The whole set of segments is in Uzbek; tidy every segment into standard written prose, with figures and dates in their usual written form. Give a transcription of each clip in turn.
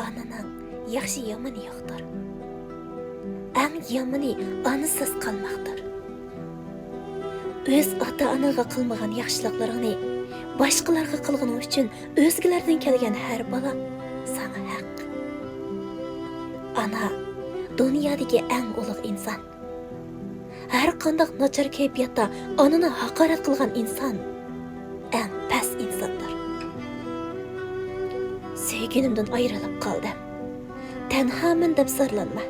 Ananing yaxshi yomoni yo'qdir. Eng yomoni anasiz qolmoqdir. O'z ota-onaga qilmagan yaxshiliklaringni boshqalarga qilganing uchun o'zgalardan kelgan har balo sana haq. Ana dunyodagi eng ulug' inson. Har qanday nachar kayfiyatda onani haqorat qilgan inson eng past insondir. Sevgilimdan ayrilib qoldim. Tenhaman deb sarlanma.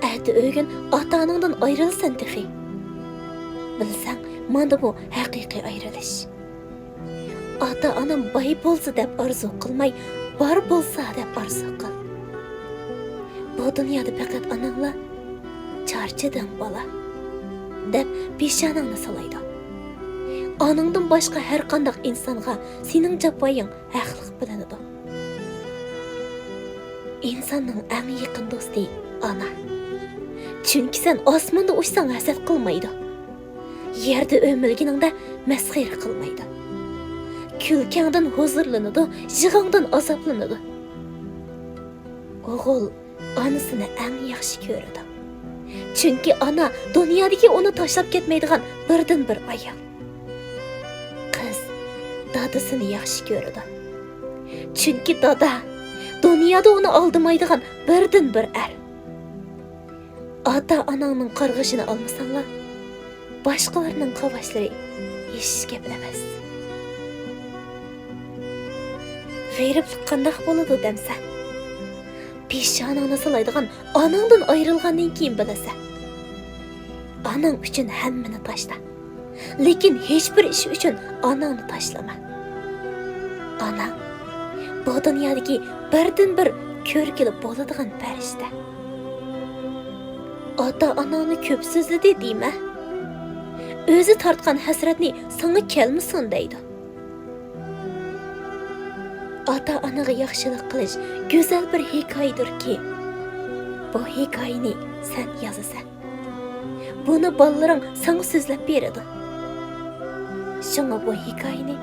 Ati o'gin ota-onangdan ayrilsan texi. Bilsang, mana bu haqiqiy ayrilish. Ota-onam boy bo'lsa deb orzu qilmay, bor bo'lsa deb orzu qil. Bu dunyoda faqat onangla charchadim bola deb peshonangni solaydi. Onangdan boshqa har qanday insonga sening jafoying haqliq bilinadi. İnsanın eng yaqin do'sti ona. Chunki sen osmonda uçsang hasad qilmaydi. Yerda o'milganingda masxira qilmaydi. Kulkangdan huzurlanadi, yig'ingdan azoblanadi. O'g'il onasini eng yaxshi ko'radi. Chunki ona dunyodagi uni tashlab ketmaydigan birdan bir ayol. Qiz dadasini yaxshi ko'radi. Chunki dada dünyada onu aldamaydigan birdan bir er. Ota-onangning qarg'ishini olmasanglar, boshqalarning qavashlari hech gap emas. G'ayriblik qanday bo'ladi demsan? Peshonangni solaydigan onangdan ayrilgandan keyin bilasan. Onang uchun hammani tashla. Lekin hech bir ish uchun onangni tashlama. Onang bu dunyodagi birdan bir ko'rgili bo'ladigan farishta. Ota-onangni ko'p so'zladi deyma. O'zi tortgan hasratni sana kelmasin deydi. Ota-onaga yaxshilik qilish go'zal bir hikoyadirki, bu hikoyani sen yozasan. Buni bolalaring sana so'zlab beradi. Shunga bu hikoyani